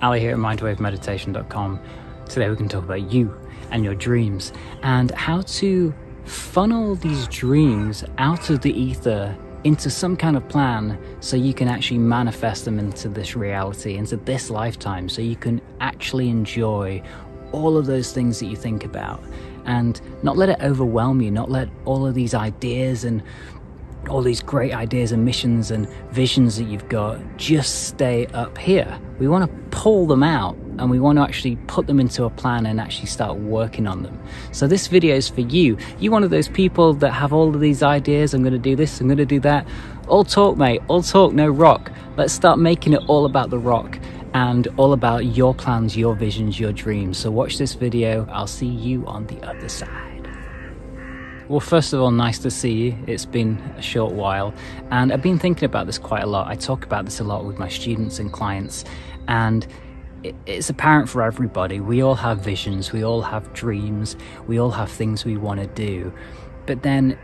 Ali here at mindwavemeditation.com. Today we can talk about you and your dreams and how to funnel these dreams out of the ether into some kind of plan so you can actually manifest them into this reality, into this lifetime, so you can actually enjoy all of those things that you think about and not let it overwhelm you, not let all of these ideas and all these great ideas and missions and visions that you've got just stay up here. We want to pull them out and we want to actually put them into a plan and actually start working on them. So this video is for you. You're one of those people that have all of these ideas. I'm going to do this, I'm going to do that. All talk, mate, all talk, no rock. Let's start making it all about the rock and all about your plans, your visions, your dreams. So watch this video. I'll see you on the other side. Well, first of all, nice to see you. It's been a short while and I've been thinking about this quite a lot. I talk about this a lot with my students and clients, and it's apparent for everybody. We all have visions, we all have dreams, we all have things we want to do, but then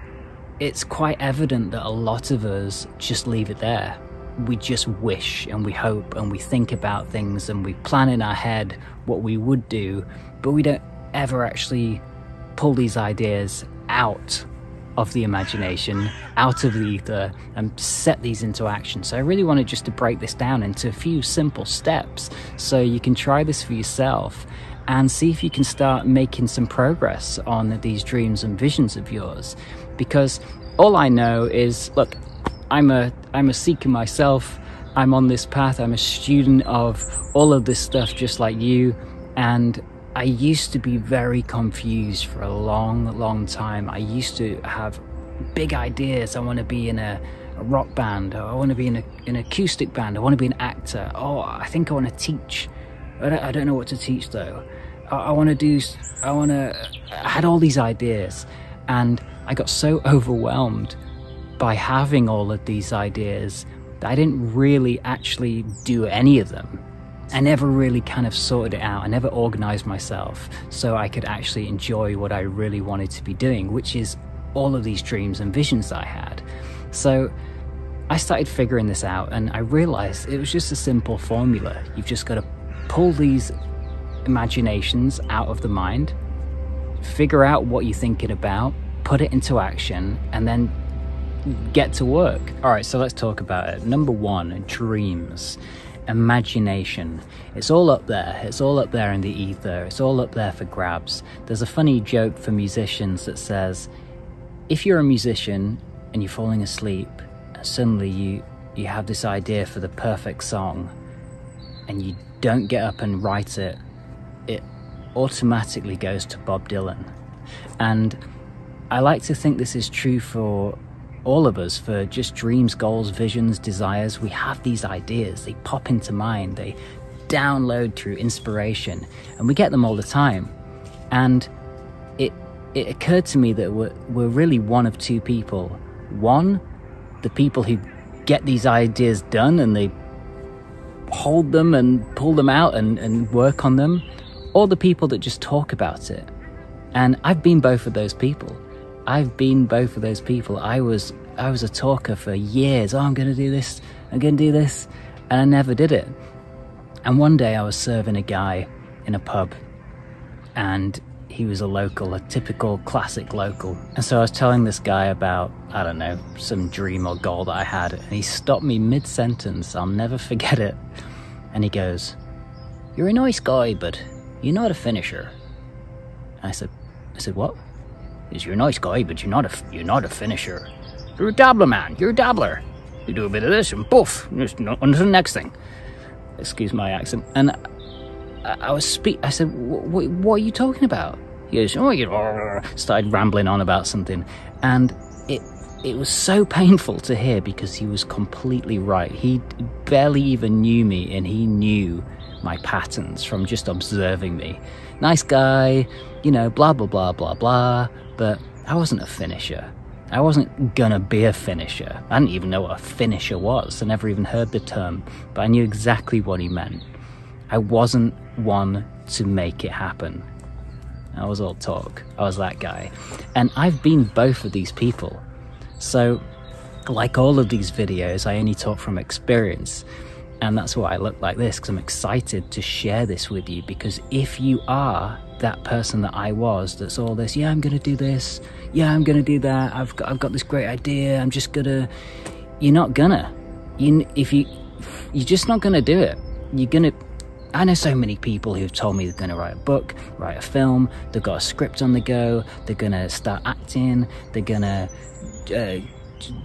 it's quite evident that a lot of us just leave it there. We just wish and we hope and we think about things and we plan in our head what we would do, but we don't ever actually pull these ideas out of the imagination, out of the ether, and set these into action. So I really wanted just to break this down into a few simple steps so you can try this for yourself and see if you can start making some progress on these dreams and visions of yours. Because all I know is, look, I'm a seeker myself. I'm on this path. I'm a student of all of this stuff just like you, and I used to be very confused for a long time. I used to have big ideas. I want to be in a rock band, or I want to be in an acoustic band, I want to be an actor, oh, I think I want to teach. I don't know what to teach though. I had all these ideas and I got so overwhelmed by having all of these ideas that I didn't really actually do any of them. I never really kind of sorted it out. I never organized myself so I could actually enjoy what I really wanted to be doing, which is all of these dreams and visions that I had. So I started figuring this out and I realized it was just a simple formula. You've just got to pull these imaginations out of the mind, figure out what you're thinking about, put it into action, and then get to work. All right, so let's talk about it. Number one, dreams. Imagination. It's all up there. It's all up there in the ether. It's all up there for grabs. There's a funny joke for musicians that says, if you're a musician and you're falling asleep and suddenly you have this idea for the perfect song and you don't get up and write it, it automatically goes to Bob Dylan. And I like to think this is true for all of us, for just dreams, goals, visions, desires. We have these ideas, they pop into mind, they download through inspiration, and we get them all the time. And it occurred to me that we're really one of two people. One, the people who get these ideas done and they hold them and pull them out and work on them, or the people that just talk about it. And I've been both of those people. I was a talker for years. Oh, I'm going to do this, I'm going to do this, and I never did it. And one day I was serving a guy in a pub, and he was a local, a typical classic local. And so I was telling this guy about, I don't know, some dream or goal that I had, and he stopped me mid-sentence. I'll never forget it. And he goes, "You're a nice guy, but you're not a finisher." And I said, "What?" "You're a nice guy, but you're not a finisher. You're a dabbler, man. You're a dabbler. You do a bit of this and poof, just on to the next thing." Excuse my accent. And I said, "What are you talking about?" He goes, "Oh, you started rambling on about something." And it was so painful to hear because he was completely right. He barely even knew me, and he knew my patterns from just observing me. Nice guy, blah, blah, blah, blah, blah. But I wasn't a finisher. I wasn't gonna be a finisher. I didn't even know what a finisher was. I never even heard the term, but I knew exactly what he meant. I wasn't one to make it happen. I was all talk. I was that guy. And I've been both of these people. So, like all of these videos, I only talk from experience. And that's why I look like this, because I'm excited to share this with you. Because if you are that person that I was, that's all this, yeah, I'm going to do this, yeah, I'm going to do that, I've got this great idea, I'm just going to, you're not gonna. You're just not going to do it. You're going to, I know so many people who've told me they're going to write a book, write a film, they've got a script on the go, they're going to start acting, they're going to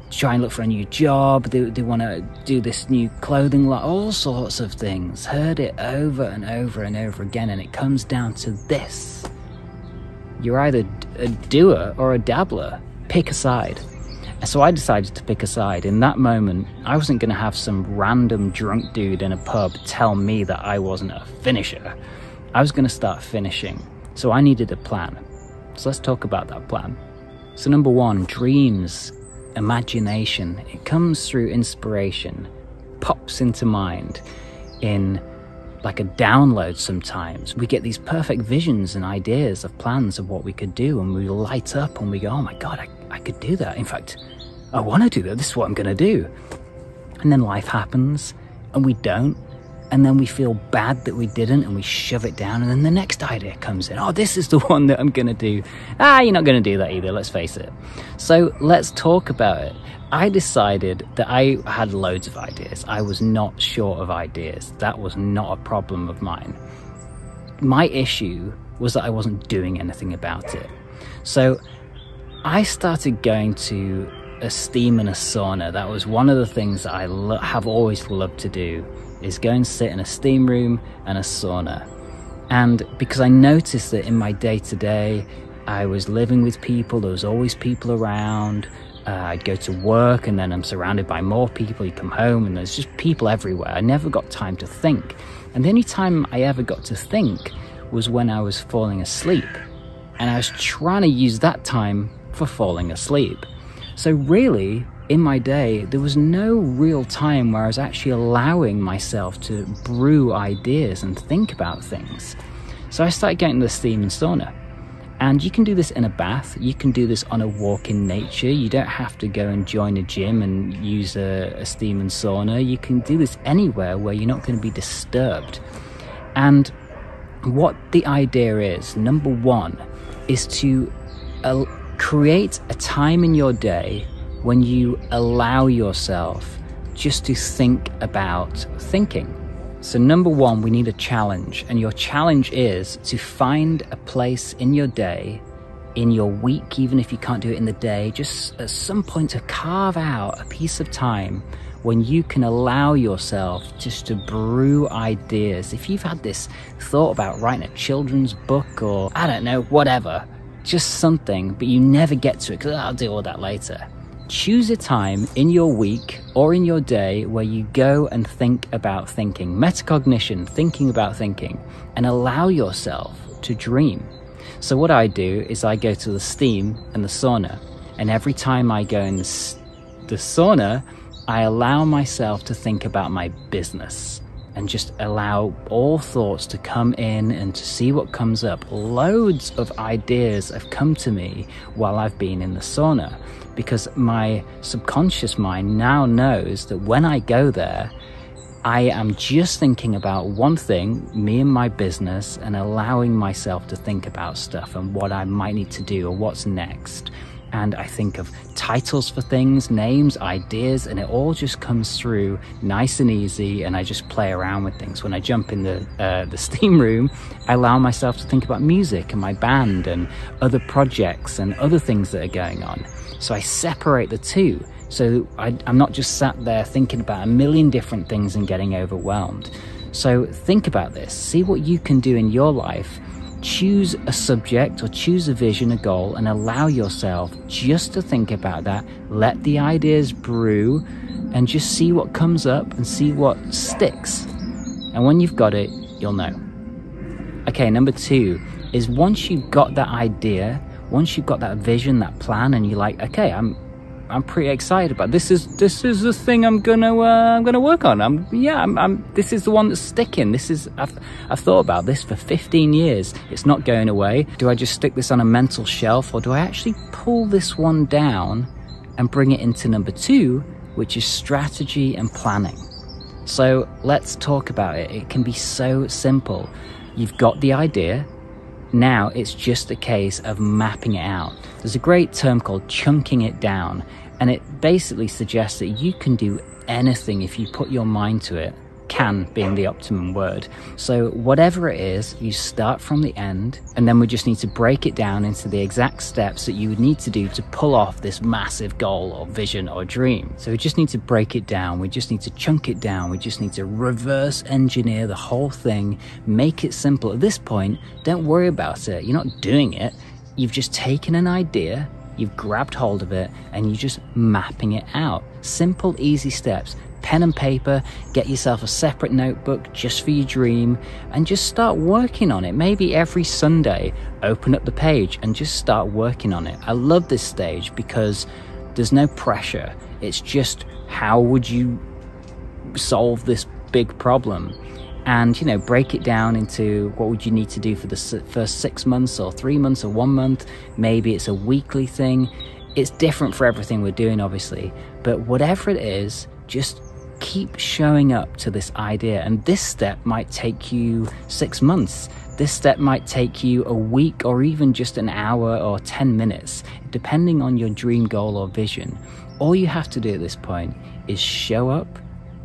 try and look for a new job, they want to do this new clothing line, all sorts of things. Heard it over and over and over again, and it comes down to this. You're either a doer or a dabbler. Pick a side. And so I decided to pick a side. In that moment, I wasn't going to have some random drunk dude in a pub tell me that I wasn't a finisher. I was going to start finishing. So I needed a plan. So let's talk about that plan. So number one, dreams, imagination. It comes through inspiration, pops into mind in like a download sometimes. We get these perfect visions and ideas of plans of what we could do, and we light up and we go, oh my God, I could do that. In fact, I want to do that. This is what I'm going to do. And then life happens and we don't. And then we feel bad that we didn't, and we shove it down. And then the next idea comes in. Oh, this is the one that I'm going to do. You're not going to do that either. Let's face it. So let's talk about it. I decided that I had loads of ideas. I was not short of ideas. That was not a problem of mine. My issue was that I wasn't doing anything about it. So I started going to a steam and a sauna. That was one of the things that I have always loved to do, is go and sit in a steam room and a sauna. And because I noticed that in my day-to-day, I was living with people, there was always people around. I'd go to work and then I'm surrounded by more people. You come home and there's just people everywhere. I never got time to think. And the only time I ever got to think was when I was falling asleep. And I was trying to use that time for falling asleep. So really, in my day, there was no real time where I was actually allowing myself to brew ideas and think about things. So I started getting the steam and sauna. And you can do this in a bath, you can do this on a walk in nature. You don't have to go and join a gym and use a steam and sauna. You can do this anywhere where you're not going to be disturbed. And what the idea is, number one, is to create a time in your day when you allow yourself just to think about thinking. So number one, we need a challenge, and your challenge is to find a place in your day, in your week, even if you can't do it in the day, just at some point to carve out a piece of time when you can allow yourself just to brew ideas. If you've had this thought about writing a children's book, or I don't know, whatever, just something, but you never get to it because I'll do all that later. Choose a time in your week or in your day where you go and think about thinking, metacognition, thinking about thinking, and allow yourself to dream. So what I do is I go to the steam and the sauna, and every time I go in the sauna, I allow myself to think about my business and just allow all thoughts to come in and to see what comes up. Loads of ideas have come to me while I've been in the sauna, because my subconscious mind now knows that when I go there, I am just thinking about one thing, me and my business, and allowing myself to think about stuff and what I might need to do or what's next. And I think of titles for things, names, ideas, and it all just comes through nice and easy, and I just play around with things. When I jump in the steam room, I allow myself to think about music and my band and other projects and other things that are going on. So I separate the two. So I'm not just sat there thinking about a million different things and getting overwhelmed. So think about this. See what you can do in your life. Choose a subject or choose a vision, a goal, and allow yourself just to think about that. Let the ideas brew and just see what comes up and see what sticks. And when you've got it, you'll know. Okay, number two is once you've got that idea, once you've got that vision, that plan, and you're like, okay, I'm pretty excited about this. This is the thing I'm gonna work on. This is the one that's sticking. I've thought about this for 15 years. It's not going away. Do I just stick this on a mental shelf, or do I actually pull this one down and bring it into number two, which is strategy and planning? So let's talk about it. It can be so simple. You've got the idea. Now it's just a case of mapping it out. There's a great term called chunking it down, and it basically suggests that you can do anything if you put your mind to it. Can being the optimum word. So whatever it is, you start from the end, and then we just need to break it down into the exact steps that you would need to do to pull off this massive goal or vision or dream. So we just need to break it down. We just need to chunk it down. We just need to reverse engineer the whole thing, make it simple. At this point, don't worry about it. You're not doing it. You've just taken an idea, you've grabbed hold of it, and you're just mapping it out. Simple, easy steps. Pen and paper, get yourself a separate notebook just for your dream, and just start working on it. Maybe every Sunday, open up the page and just start working on it. I love this stage because there's no pressure. It's just, how would you solve this big problem? And, you know, break it down into what would you need to do for the first 6 months or 3 months or 1 month. Maybe it's a weekly thing. It's different for everything we're doing, obviously, but whatever it is, just keep showing up to this idea. And this step might take you 6 months. This step might take you a week, or even just an hour or 10 minutes, depending on your dream goal or vision. All you have to do at this point is show up,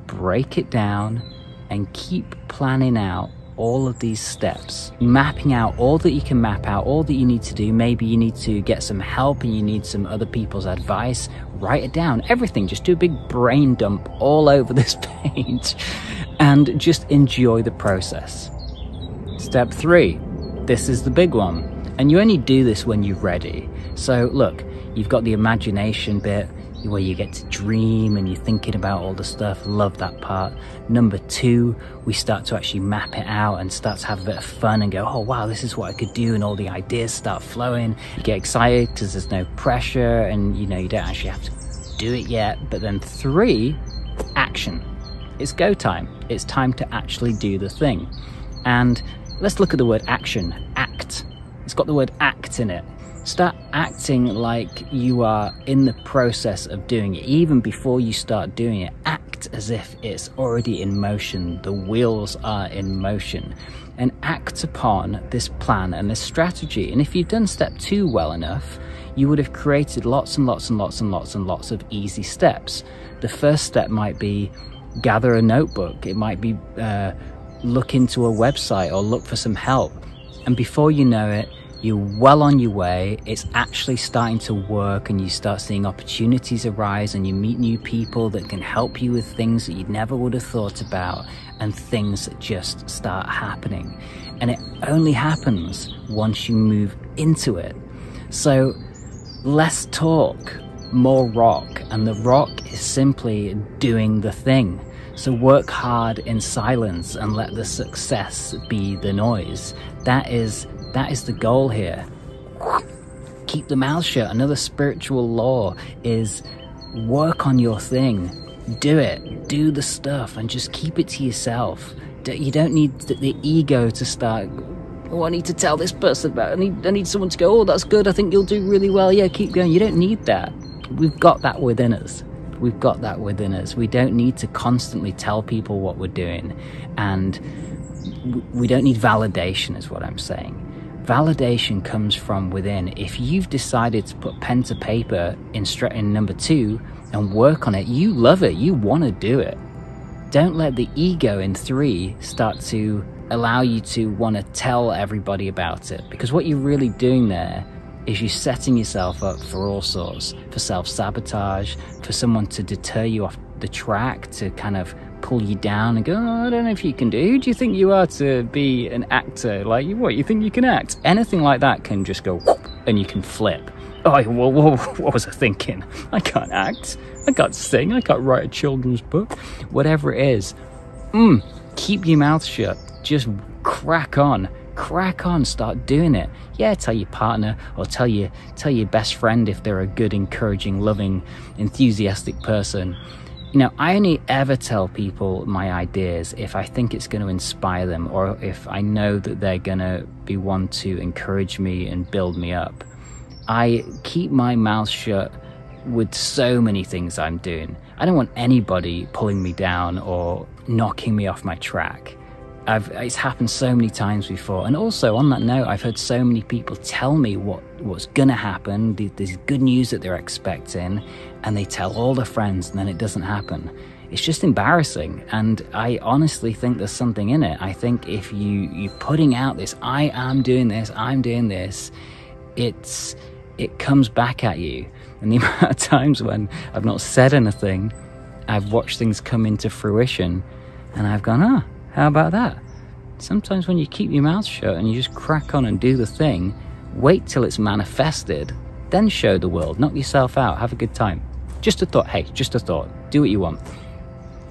break it down, and keep planning out all of these steps, mapping out all that you can map out, all that you need to do. Maybe you need to get some help and you need some other people's advice. Write it down, everything. Just do a big brain dump all over this page and just enjoy the process. Step 3, this is the big one. And you only do this when you're ready. So look, you've got the imagination bit where you get to dream and you're thinking about all the stuff. Love that part. Number 2, we start to actually map it out and start to have a bit of fun and go, oh wow, this is what I could do, and all the ideas start flowing. You get excited because there's no pressure, and you know, you don't actually have to do it yet. But then 3, action. It's go time. It's time to actually do the thing. And let's look at the word action. Act. It's got the word act in it. Start acting like you are in the process of doing it. Even before you start doing it, act as if it's already in motion. The wheels are in motion. And act upon this plan and this strategy. And if you've done step 2 well enough, you would have created lots and lots and lots and lots and lots of easy steps. The first step might be gather a notebook. It might be look into a website or look for some help. And before you know it, you're well on your way. It's actually starting to work, and you start seeing opportunities arise, and you meet new people that can help you with things that you never would have thought about, and things just start happening. And it only happens once you move into it. So less talk, more rock, and the rock is simply doing the thing. So work hard in silence and let the success be the noise. That is the goal here. Keep the mouth shut. Another spiritual law is work on your thing. Do it. Do the stuff and just keep it to yourself. You don't need the ego to start, oh, I need to tell this person about it. I need someone to go, oh, that's good. I think you'll do really well. Yeah, keep going. You don't need that. We've got that within us. We've got that within us. We don't need to constantly tell people what we're doing. And we don't need validation, is what I'm saying. Validation comes from within. If you've decided to put pen to paper in number 2 and work on it, you love it, you want to do it. Don't let the ego in 3 start to allow you to want to tell everybody about it, because what you're really doing there is you're setting yourself up for all sorts, for self-sabotage, for someone to deter you off the track, to kind of pull you down and go, oh, I don't know if you can do. Who do you think you are to be an actor? Like, what, you think you can act? Anything like that can just go whoop, and you can flip. Oh, well, what was I thinking? I can't act. I can't sing. I can't write a children's book. Whatever it is, keep your mouth shut. Just crack on. Crack on, start doing it. Yeah, tell your partner or tell your best friend if they're a good, encouraging, loving, enthusiastic person. You know, I only ever tell people my ideas if I think it's going to inspire them, or if I know that they're going to be one to encourage me and build me up. I keep my mouth shut with so many things I'm doing. I don't want anybody pulling me down or knocking me off my track. It's happened so many times before. And also on that note, I've heard so many people tell me what's gonna happen, this good news that they're expecting, and they tell all their friends and then it doesn't happen. It's just embarrassing, and I honestly think there's something in it. I think if you're putting out this, I am doing this, I'm doing this, it comes back at you. And the amount of times when I've not said anything, I've watched things come into fruition, and I've gone, how about that? Sometimes when you keep your mouth shut and you just crack on and do the thing, wait till it's manifested, then show the world, knock yourself out, have a good time. Just a thought, hey, just a thought, do what you want.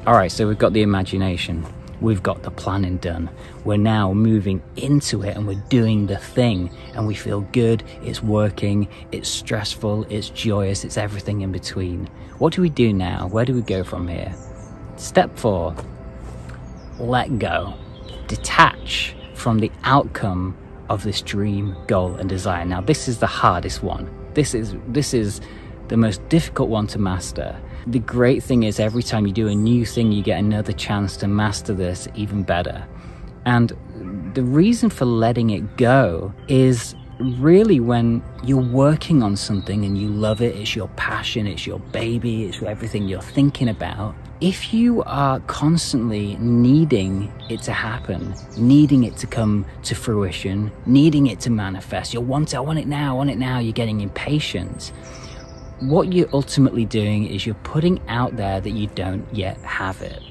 All right, so we've got the imagination, we've got the planning done. We're now moving into it and we're doing the thing, and we feel good, it's working, it's stressful, it's joyous, it's everything in between. What do we do now? Where do we go from here? Step 4, let go. Detach from the outcome of this dream, goal, and desire. Now, this is the hardest one. This is the most difficult one to master. The great thing is every time you do a new thing, you get another chance to master this even better. And the reason for letting it go is really when you're working on something and you love it, it's your passion, it's your baby, it's everything you're thinking about. If you are constantly needing it to happen, needing it to come to fruition, needing it to manifest, I want it now, you're getting impatient. What you're ultimately doing is you're putting out there that you don't yet have it.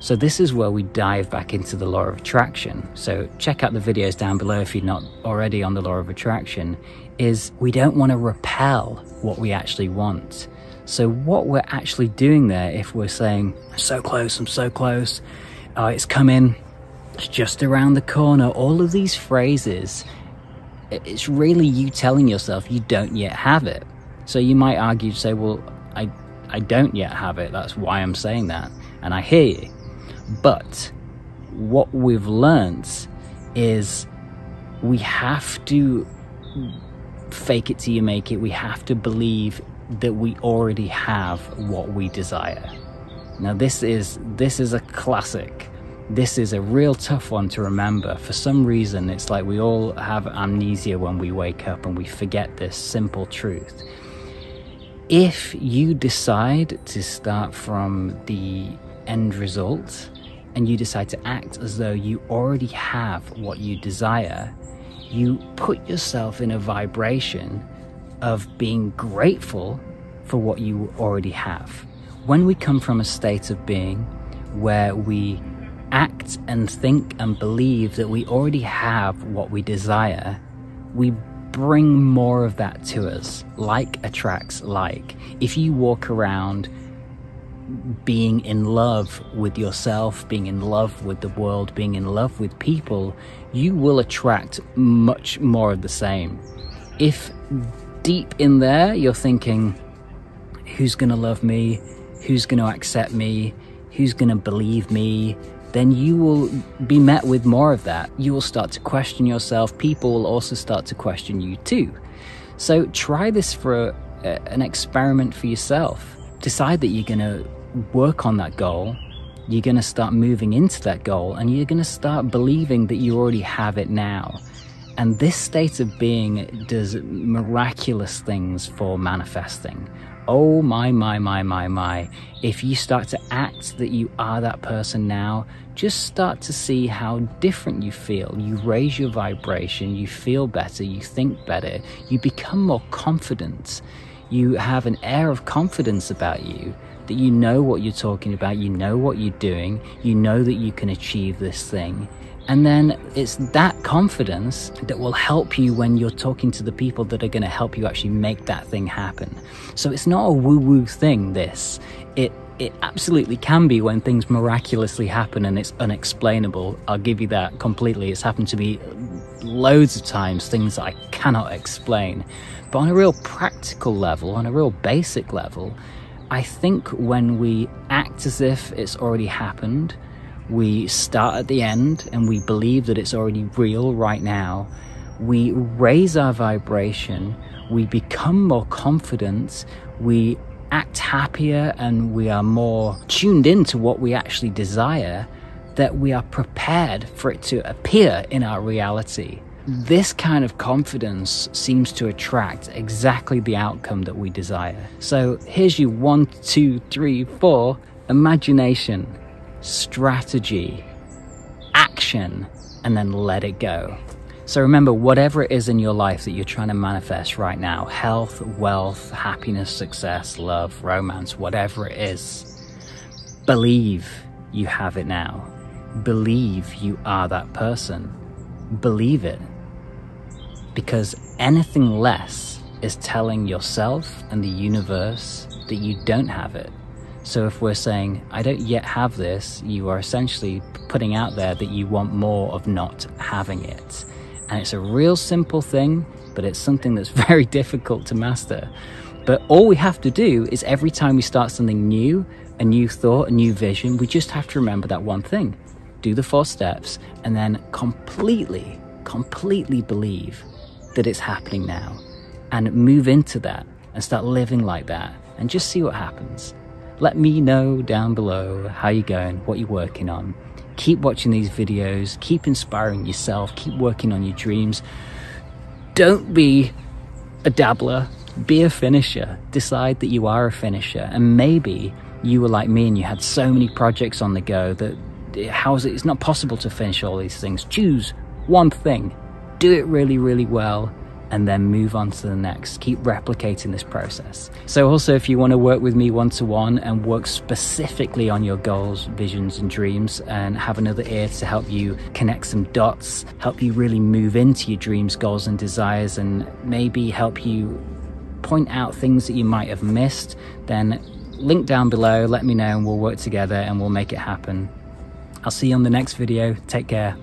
So this is where we dive back into the law of attraction. So check out the videos down below if you're not already on the law of attraction. Is we don't want to repel what we actually want. So what we're actually doing there, if we're saying, I'm so close, it's coming, it's just around the corner, all of these phrases, it's really you telling yourself you don't yet have it. So you might argue, say, well, I don't yet have it, that's why I'm saying that, and I hear you. But what we've learned is we have to fake it till you make it. We have to believe that we already have what we desire. Now this is a classic. This is a real tough one to remember. For some reason, it's like we all have amnesia when we wake up and we forget this simple truth. If you decide to start from the end result and you decide to act as though you already have what you desire, you put yourself in a vibration of being grateful for what you already have. When we come from a state of being where we act and think and believe that we already have what we desire, we bring more of that to us. Like attracts like. If you walk around being in love with yourself, being in love with the world, being in love with people, you will attract much more of the same. If deep in there you're thinking, who's gonna love me, who's gonna accept me, who's gonna believe me, then you will be met with more of that. You will start to question yourself. People will also start to question you too. So try this for an experiment for yourself. Decide that you're gonna work on that goal. You're gonna start moving into that goal, and you're gonna start believing that you already have it now. And this state of being does miraculous things for manifesting. Oh my. If you start to act that you are that person now, just start to see how different you feel. You raise your vibration, you feel better, you think better, you become more confident. You have an air of confidence about you, that you know what you're talking about, you know what you're doing, you know that you can achieve this thing. And then it's that confidence that will help you when you're talking to the people that are going to help you actually make that thing happen. So it's not a woo-woo thing, this. It absolutely can be when things miraculously happen and it's unexplainable. I'll give you that completely. It's happened to me loads of times, things that I cannot explain. But on a real practical level, on a real basic level, I think when we act as if it's already happened, we start at the end and we believe that it's already real right now, we raise our vibration, we become more confident, we act happier and we are more tuned into what we actually desire, that we are prepared for it to appear in our reality. This kind of confidence seems to attract exactly the outcome that we desire. So here's your 1, 2, 3, 4: imagination, strategy, action, and then let it go. So remember, whatever it is in your life that you're trying to manifest right now, health, wealth, happiness, success, love, romance, whatever it is, believe you have it now. Believe you are that person. Believe it. Because anything less is telling yourself and the universe that you don't have it. So if we're saying, I don't yet have this, you are essentially putting out there that you want more of not having it. And it's a real simple thing, but it's something that's very difficult to master. But all we have to do is every time we start something new, a new thought, a new vision, we just have to remember that one thing. Do the 4 steps and then completely believe that it's happening now, and move into that and start living like that, and just see what happens. Let me know down below how you're going, what you're working on. Keep watching these videos, keep inspiring yourself, keep working on your dreams. Don't be a dabbler, be a finisher. Decide that you are a finisher. And maybe you were like me and you had so many projects on the go that it's not possible to finish all these things. Choose one thing, do it really well, and then move on to the next. Keep replicating this process. So also, if you want to work with me one-to-one and work specifically on your goals, visions, and dreams, and have another ear to help you connect some dots, help you really move into your dreams, goals, and desires, and maybe help you point out things that you might have missed, then link down below, let me know, and we'll work together and we'll make it happen. I'll see you on the next video. Take care.